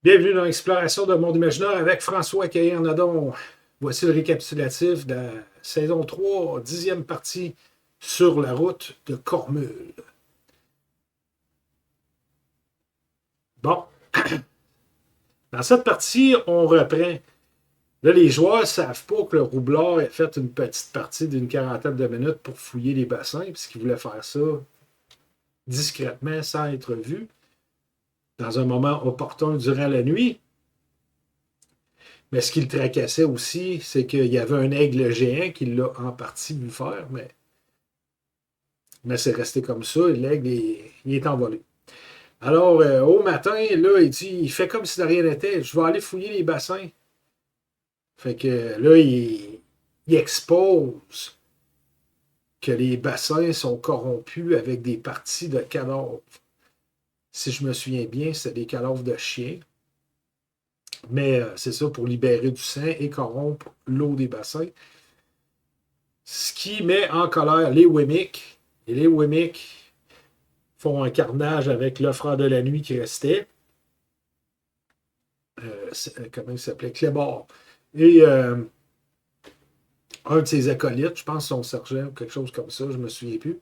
Bienvenue dans l'exploration d'un monde imaginaire avec François Caillé-Nadon. Voici le récapitulatif de la saison 3, 10e partie sur la route de Cormul. Bon, dans cette partie, on reprend. Là, les joueurs ne savent pas que le roublard a fait une petite partie d'une quarantaine de minutes pour fouiller les bassins, puisqu'il voulait faire ça discrètement, sans être vu, dans un moment opportun durant la nuit. Mais ce qui le tracassait aussi, c'est qu'il y avait un aigle géant qui l'a en partie vu faire, mais c'est resté comme ça, et l'aigle il est envolé. Alors, au matin, là, il fait comme si de rien n'était. Je vais aller fouiller les bassins. Fait que là, il expose que les bassins sont corrompus avec des parties de cadavres. Si je me souviens bien, c'était des cadavres de chiens. Mais c'est ça pour libérer du sang et corrompre l'eau des bassins. Ce qui met en colère les Wemmick. Et les Wemmick font un carnage avec l'offreur de la nuit qui restait. Comment il s'appelait? Clébard. Et un de ses acolytes, je pense son sergent ou quelque chose comme ça, je ne me souviens plus.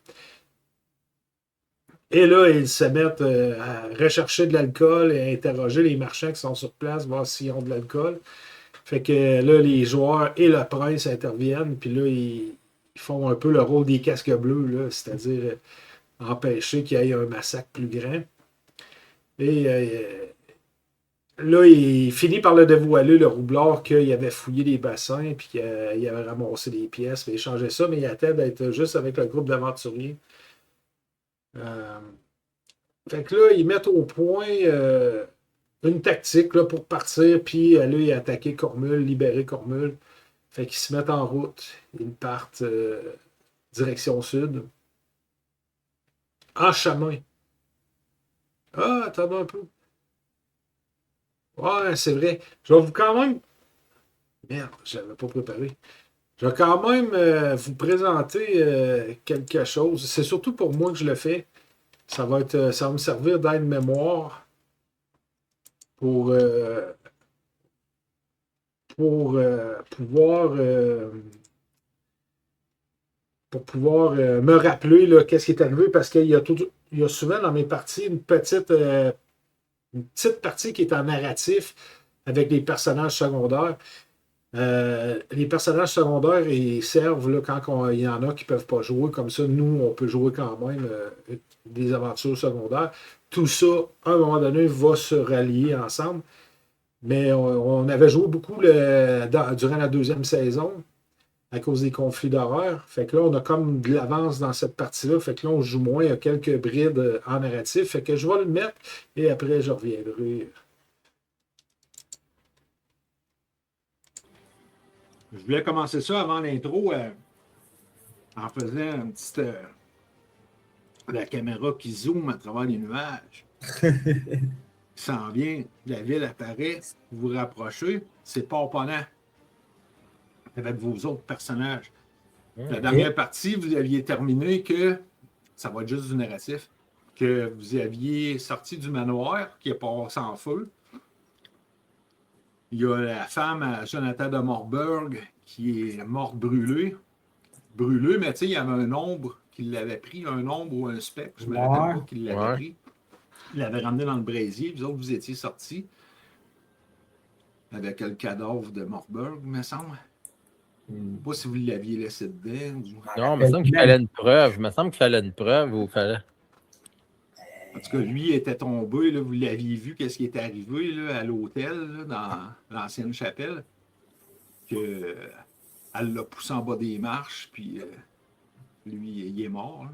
Et là, ils se mettent à rechercher de l'alcool et à interroger les marchands qui sont sur place, voir s'ils ont de l'alcool. Fait que là, les joueurs et le prince interviennent, puis là, ils font un peu le rôle des casques bleus, là, c'est-à-dire empêcher qu'il y ait un massacre plus grand. Et là, il finit par le dévoiler, le roublard, qu'il avait fouillé les bassins, puis qu'il avait ramassé des pièces, puis échangé ça, mais il attend d'être juste avec le groupe d'aventuriers. Euh, Fait que là, ils mettent au point une tactique là, pour partir, puis aller attaquer Cormul, libérer Cormul. Fait qu'ils se mettent en route. Ils partent direction sud. En chemin. Ah, attendez un peu. Ouais, c'est vrai. Je vais vous quand même. Merde, je n'avais pas préparé. Je vais quand même vous présenter quelque chose. C'est surtout pour moi que je le fais. Ça va me servir d'aide-mémoire pour, euh, pour, me rappeler là, qu'est-ce qui est arrivé parce il y a souvent dans mes parties une petite partie qui est en narratif avec les personnages secondaires. Les personnages secondaires, ils servent là, il y en a qui ne peuvent pas jouer. Comme ça, nous, on peut jouer quand même des aventures secondaires. Tout ça, à un moment donné, va se rallier ensemble. Mais on avait joué beaucoup durant la deuxième saison à cause des conflits d'horreur. Fait que là, on a comme de l'avance dans cette partie-là. Fait que là, on joue moins. Il y a quelques brides en narratif. Fait que je vais le mettre et après, je reviendrai. Je voulais commencer ça avant l'intro en faisant une petite. La caméra qui zoome à travers les nuages. Il s'en vient, la ville apparaît, vous vous rapprochez, c'est pas opponent avec vos autres personnages. La dernière partie, vous aviez terminé que ça va être juste du narratif, que vous aviez sorti du manoir qui est passé en feu. Il y a la femme à Jonathan de Morburg qui est morte brûlée. Brûlée, mais tu sais, il y avait un ombre qui l'avait pris, un ombre ou un spectre, je ne me rappelle pas qui l'avait pris. Il l'avait ramené dans le brasier, vous autres, vous étiez sortis avec le cadavre de Morburg, me semble. Je ne sais pas si vous l'aviez laissé dedans. Non, il me semble qu'il fallait une preuve. Il me semble qu'il fallait une preuve ou fallait. En tout cas, lui était tombé, là, vous l'aviez vu, qu'est-ce qui était arrivé là, à l'hôtel, là, dans l'ancienne chapelle, que elle l'a poussé en bas des marches, puis lui, il est mort.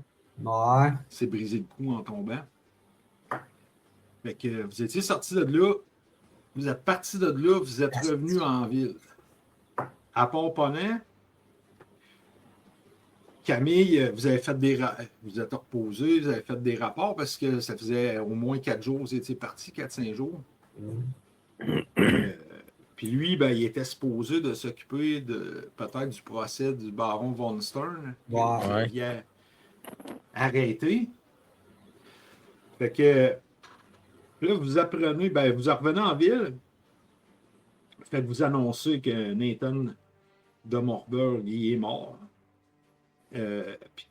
Là. Ouais. Il s'est brisé le cou en tombant. Fait que vous étiez sorti de là, vous êtes parti de là, vous êtes revenu en ville. À Pont-Ponant, Camille, vous avez fait vous êtes reposé, vous avez fait des rapports parce que ça faisait au moins 4 jours, vous étiez parti, 4-5 jours. Puis lui, ben, il était supposé de s'occuper de peut-être du procès du baron von Stern. Ouais. Il a arrêté. Fait que Là, vous apprenez, vous revenez en ville, fait que vous annoncez que Nathan de Morburg, il est mort. Puis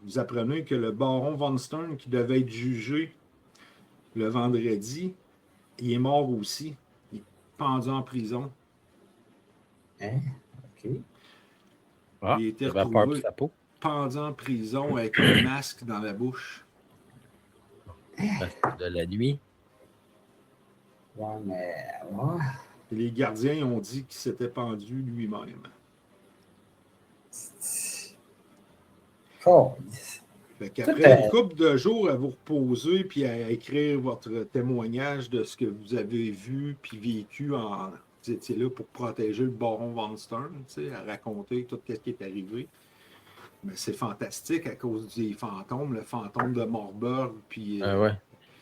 vous apprenez que le baron Von Stern, qui devait être jugé le vendredi, il est mort aussi. Il est pendu en prison. Hein? OK. Ah, Il a été il avait peur pour retrouvé sa peau. pendu en prison avec un masque dans la bouche. De la nuit. Ouais, mais. Ouais. Et les gardiens ont dit qu'il s'était pendu lui-même. Oh. Fait qu'après une couple de jours à vous reposer puis à écrire votre témoignage de ce que vous avez vu puis vécu vous étiez là pour protéger le baron Von Stern, à raconter tout ce qui est arrivé. Mais c'est fantastique à cause des fantômes, le fantôme de Morburg. Puis, Ouais.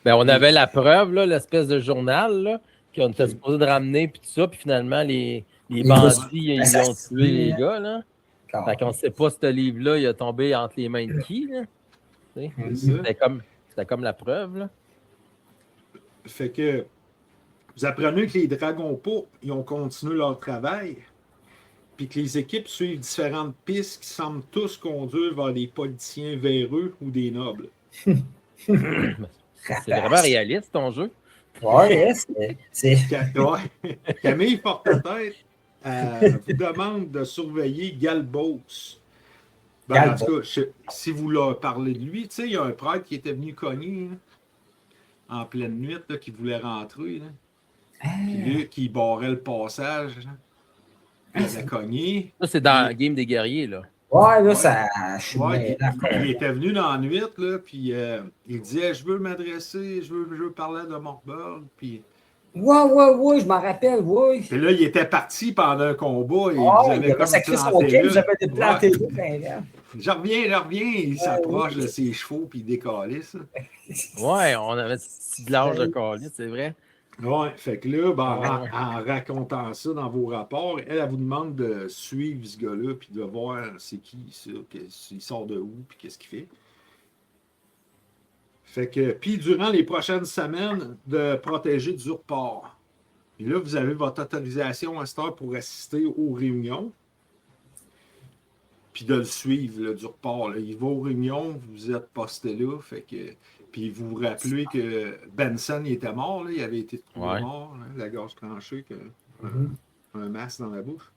On avait la preuve, là, l'espèce de journal là, qu'on était supposé de ramener, puis tout ça, puis finalement, les bandits, ils ont tué les gars. Là. Fait qu'on ne sait pas si ce livre-là, il a tombé entre les mains de qui. Là. C'était comme la preuve. Là. Fait que vous apprenez que les Dragons Pourpres, ils ont continué leur travail, puis que les équipes suivent différentes pistes qui semblent tous conduire vers des politiciens véreux ou des nobles. C'est vraiment réaliste, ton jeu. Ouais, c'est. Camille Porte-Tête vous demande de surveiller Galbos. En tout cas, si vous leur parlez de lui, il y a un prêtre qui était venu cogner en pleine nuit, là, qui voulait rentrer. Là. Puis lui, qui barrait le passage. Là. Il avait cogné. Ça, c'est dans la game des guerriers. Là. Ouais, là, ça. Il était venu dans la nuit, là, puis il disait je veux m'adresser, je veux parler de Morburg. Puis. Ouais, je m'en rappelle, ouais. Puis là, il était parti pendant un combat. Et il avait sacré son camp, vous avez déplanté là. Je reviens, il s'approche de ses chevaux, puis il décalisse. Ouais, on avait de l'âge de calice, c'est vrai. Ouais, fait que là, en racontant ça dans vos rapports, elle vous demande de suivre ce gars-là, puis de voir c'est qui ça, il sort de où, puis qu'est-ce qu'il fait. Fait que, puis durant les prochaines semaines, de protéger Durport. Puis là, vous avez votre autorisation à cette heure pour assister aux réunions. Puis de le suivre, là, Durport. Il va aux réunions, vous êtes posté là. Fait que, puis vous vous rappelez que Benson il était mort, là, il avait été trouvé mort, là, la gorge tranchée, un masque dans la bouche.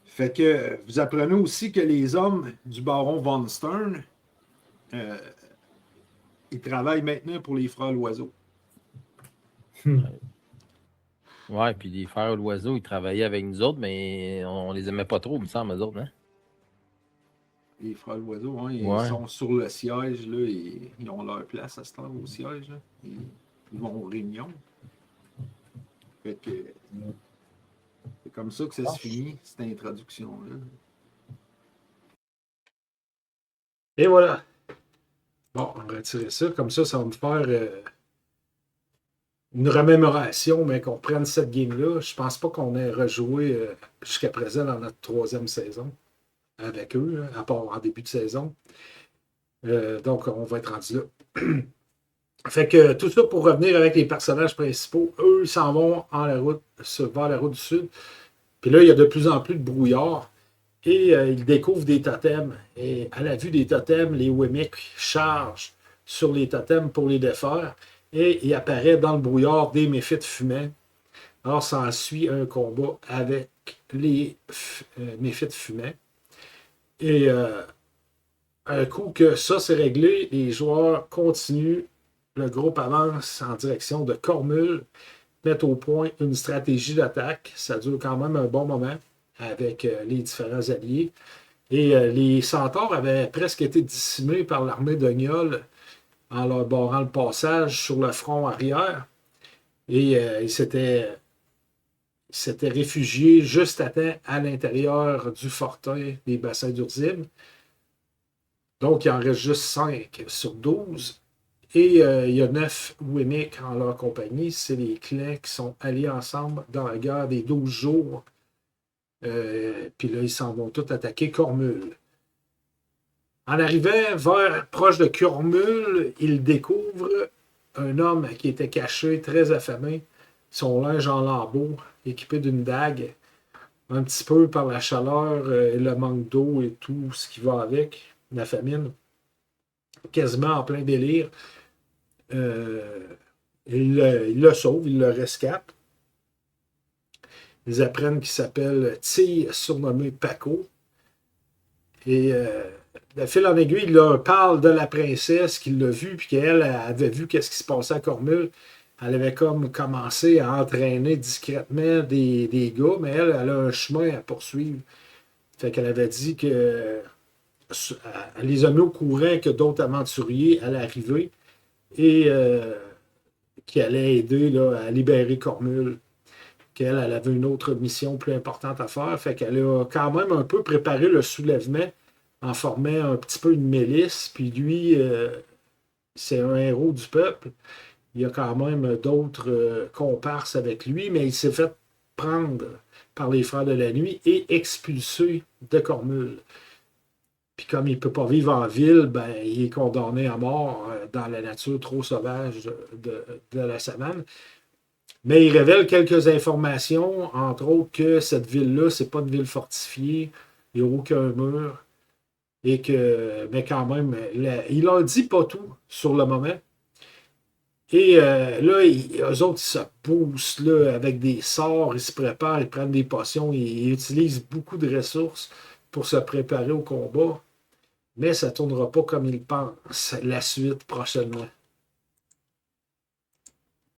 Fait que vous apprenez aussi que les hommes du baron Von Stern, ils travaillent maintenant pour les Frères Loiseau. Ouais, puis les Frères Loiseau, ils travaillaient avec nous autres, mais on les aimait pas trop, il me semble, eux autres, hein? Les Frères Loiseau, hein, ils sont sur le siège, là, et ils ont leur place à ce temps au siège. Là, ils vont aux réunions. Fait que c'est comme ça que ça se finit, cette introduction-là. Et voilà. Bon, on va retirer ça. Comme ça va me faire une remémoration, mais qu'on prenne cette game-là. Je pense pas qu'on ait rejoué jusqu'à présent dans notre 3e saison avec eux, à part en début de saison. Donc, on va être rendu là. Fait que tout ça pour revenir avec les personnages principaux. Eux, ils s'en vont vers la route du sud. Puis là, il y a de plus en plus de brouillard. Et ils découvrent des totems. Et à la vue des totems, les Wemmick chargent sur les totems pour les défaire. Et il apparaît dans le brouillard des méphites fumants. Alors, ça suit un combat avec les méphites fumants. Et un coup que ça c'est réglé, les joueurs continuent. Le groupe avance en direction de Cormul, mettent au point une stratégie d'attaque. Ça dure quand même un bon moment avec les différents alliés. Et les centaures avaient presque été décimés par l'armée de Gnol en leur barrant le passage sur le front arrière. Et ils s'étaient réfugiés juste à temps à l'intérieur du fortin des bassins d'Urzim. Donc, il en reste juste 5 sur 12. Et il y a 9 Wemmick en leur compagnie. C'est les clans qui sont alliés ensemble dans la guerre des 12 jours. Puis là, ils s'en vont tous attaquer Cormul. En arrivant proche de Curmul, il découvre un homme qui était caché, très affamé, son linge en lambeaux, équipé d'une dague, un petit peu par la chaleur et le manque d'eau et tout ce qui va avec, la famine, quasiment en plein délire. Il le sauve, il le rescate. Ils apprennent qu'il s'appelle Tsi, surnommé Paco. Et de fil en aiguille, il leur parle de la princesse qu'il l'a vue, puis qu'elle avait vu qu'est-ce qui se passait à Cormul. Elle avait comme commencé à entraîner discrètement des gars, mais elle a un chemin à poursuivre. Fait qu'elle avait dit que elle les a mis au courant que d'autres aventuriers allaient arriver et qui allaient aider là, à libérer Cormul. Qu'elle elle avait une autre mission plus importante à faire. Fait qu'elle a quand même un peu préparé le soulèvement en formant un petit peu une milice. Puis lui, c'est un héros du peuple. Il y a quand même d'autres comparses avec lui, mais il s'est fait prendre par les Frères de la Nuit et expulsé de Cormul. Puis comme il ne peut pas vivre en ville, ben, il est condamné à mort dans la nature trop sauvage de la savane. Mais il révèle quelques informations, entre autres que cette ville-là, c'est pas une ville fortifiée, il n'y a aucun mur, et que, mais quand même, il en dit pas tout sur le moment. Et là, eux autres, ils se poussent là, avec des sorts, ils se préparent, ils prennent des potions, ils utilisent beaucoup de ressources pour se préparer au combat. Mais ça ne tournera pas comme ils pensent la suite prochainement.